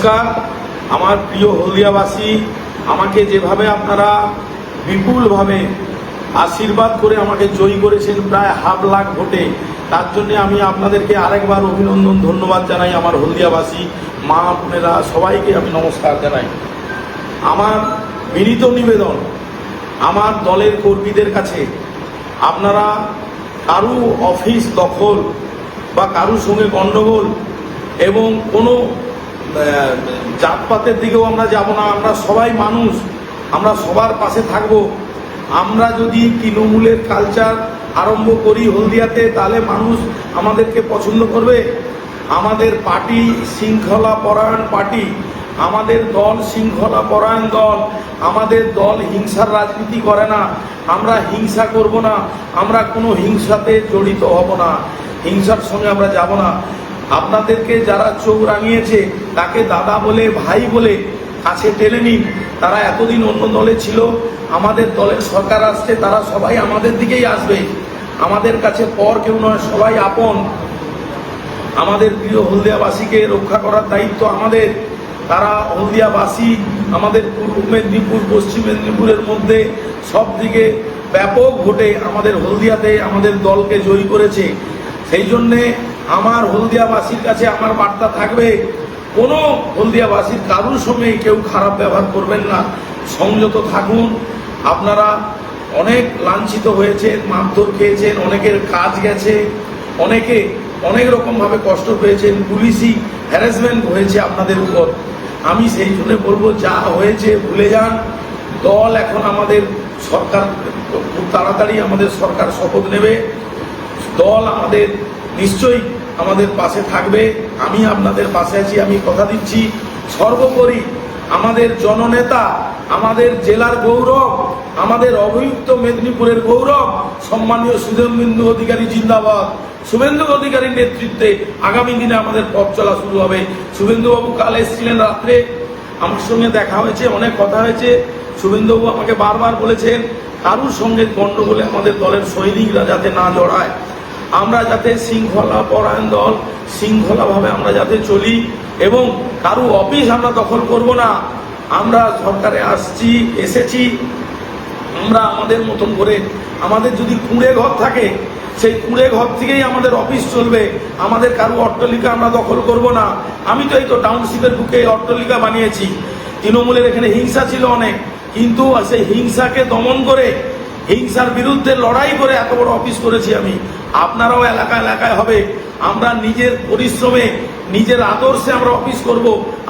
নমস্কার। আমার প্রিয় হলদিয়াবাসী, আমাকে যেভাবে আপনারা বিপুলভাবে আশীর্বাদ করে আমাকে জয়ী করেছেন প্রায় 1.5 লাখ ভোটে, তার জন্য আমি আপনাদেরকে আরেকবার অভিনন্দন ধন্যবাদ জানাই। আমার হলদিয়াবাসী মা বোনেরা সবাইকে আমি নমস্কার জানাই। আমার বিনীত নিবেদন আমার দলের কর্মীদের কাছে, আপনারা কারু অফিস দখল বা কারুর সঙ্গে গণ্ডগোল এবং কোনো জাতপাতের দিকেও আমরা যাব না। আমরা সবাই মানুষ, আমরা সবার পাশে থাকব। আমরা যদি তৃণমূলের কালচার আরম্ভ করি হলদিয়াতে, তাহলে মানুষ আমাদেরকে পছন্দ করবে। আমাদের পার্টি শৃঙ্খলা পরায়ণ পার্টি, আমাদের দল শৃঙ্খলা পরায়ণ দল। আমাদের দল হিংসার রাজনীতি করে না, আমরা হিংসা করব না, আমরা কোনো হিংসাতে জড়িত হব না, হিংসার সঙ্গে আমরা যাব না। আপনাদেরকে যারা চোখ রাঙিয়েছে তাকে দাদা বলে ভাই বলে কাছে টেনে নিন। তারা এতদিন অন্য দলে ছিল, আমাদের দলের সরকার আসছে, তারা সবাই আমাদের দিকেই আসবে। আমাদের কাছে পর কেউ নয়, সবাই আপন। আমাদের প্রিয় হলদিয়াবাসীকে রক্ষা করার দায়িত্ব আমাদের। তারা হলদিয়াবাসী আমাদের পূর্ব মেদিনীপুর পশ্চিম মেদিনীপুরের মধ্যে সব দিকে ব্যাপক ভোটে আমাদের হলদিয়াতে আমাদের দলকে জয়ী করেছে। সেই জন্যে আমার হলদিয়াবাসীর কাছে আমার বার্তা থাকবে, কোনো হলদিয়াবাসীর কারুর সঙ্গে কেউ খারাপ ব্যবহার করবেন না, সংযত থাকুন। আপনারা অনেক লাঞ্ছিত হয়েছেন, মারধর খেয়েছেন, অনেকের কাজ গেছে, অনেকে অনেক রকমভাবে কষ্ট পেয়েছেন, পুলিশি হ্যারাসমেন্ট হয়েছে আপনাদের উপর। আমি সেই জন্য বলবো, যা হয়েছে ভুলে যান। দল এখন আমাদের সরকার, খুব তাড়াতাড়ি আমাদের সরকার শপথ নেবে, দল আমাদের নিশ্চয়ই আমাদের পাশে থাকবে। আমি আপনাদের পাশে আছি, আমি কথা দিচ্ছি। সর্বোপরি আমাদের জননেতা, আমাদের জেলার গৌরব, আমাদের অভিযুক্ত মেদিনীপুরের গৌরব সম্মানীয় শুভেন্দু অধিকারী জিন্দাবাদ। শুভেন্দু অধিকারীর নেতৃত্বে আগামী দিনে আমাদের পথ চলা শুরু হবে। শুভেন্দুবাবু কাল এসেছিলেন রাত্রে, আমার সঙ্গে দেখা হয়েছে, অনেক কথা হয়েছে। শুভেন্দুবাবু আমাকে বারবার বলেছেন, কারুর সঙ্গে গণ্ডগোলে আমাদের দলের সৈনিকরা যাতে না জড়ায়, আমরা যাতে শৃঙ্খলা পরায়ণ দল, শৃঙ্খলাভাবে আমরা যাতে চলি এবং কারু অফিস আমরা দখল করব না। আমরা সরকারে এসেছি, আমরা আমাদের মতন করে, আমাদের যদি কুঁড়ে ঘর থাকে, সেই কুঁড়ে ঘর থেকেই আমাদের অফিস চলবে। আমাদের কারু অট্টালিকা আমরা দখল করব না। আমি তো এই তো টাউনশিপের বুকে অট্টালিকা বানিয়েছি। তৃণমূলের এখানে হিংসা ছিল অনেক, কিন্তু সেই হিংসাকে দমন করে, হিংসার বিরুদ্ধে লড়াই করে এত বড় অফিস করেছি আমি। আপনারাও এলাকা এলাকায় হবে। আমরা নিজের পরিশ্রমে, নিজের আদর্শে আমরা অফিস করব।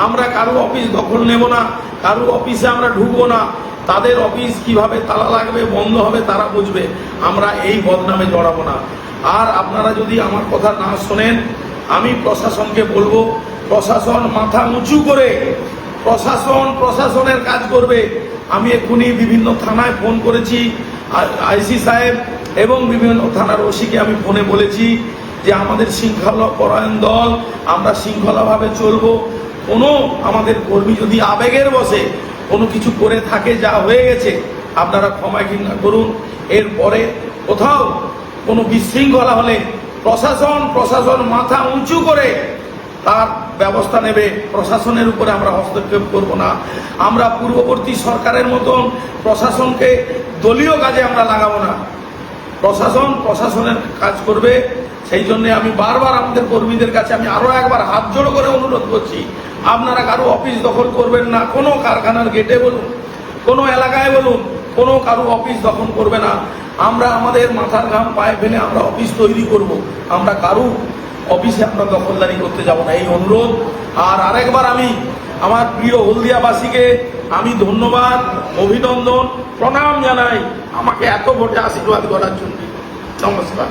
আমরা কারো অফিস দখল নেব না, কারো অফিসে আমরা ঢুকবো না। তাদের অফিস কিভাবে তালা লাগবে, বন্ধ হবে, তারা বুঝবে। আমরা এই বদনামে জড়াবো না। আর আপনারা যদি আমার কথা না শোনেন, আমি প্রশাসনকে বলবো, প্রশাসন মাথা উঁচু করে প্রশাসনের কাজ করবে। আমি এক্ষুনি বিভিন্ন থানায় ফোন করেছি, আইসি সাহেব এবং বিভিন্ন থানার ওসিকে আমি ফোনে বলেছি যে আমাদের শৃঙ্খলা পরায়ণ দল, আমরা শৃঙ্খলাভাবে চলবো। কোনো আমাদের কর্মী যদি আবেগের বসে কোনো কিছু করে থাকে, যা হয়ে গেছে আপনারা ক্ষমা ঘৃণা করুন। এরপরে কোথাও কোনো বিশৃঙ্খলা হলে প্রশাসন মাথা উঁচু করে তার ব্যবস্থা নেবে। প্রশাসনের উপরে আমরা হস্তক্ষেপ করব না। আমরা পূর্ববর্তী সরকারের মতন প্রশাসনকে দলীয় কাজে আমরা লাগাবো না। প্রশাসনের কাজ করবে। সেই জন্য আমি বারবার আমাদের কর্মীদের কাছে আমি আরো একবার হাত জোড়ো করে অনুরোধ করছি, আপনারা কারো অফিস দখল করবেন না। কোনো কারখানার গেটে বলুন, কোনো এলাকায় বলুন, কোনো কারো অফিস দখল করবে না। আমরা আমাদের মাথার ঘাম পায়ে ফেলে আমরা অফিস তৈরি করব। আমরা কারো অফিসে আমরা দখলদারি করতে যাব না, এই অনুরোধ। আর আরেকবার আমি আমার প্রিয় হলদিয়াবাসীকে আমি ধন্যবাদ, অভিনন্দন, প্রণাম জানাই আমাকে এত ভোটে আশীর্বাদ করার জন্য। নমস্কার।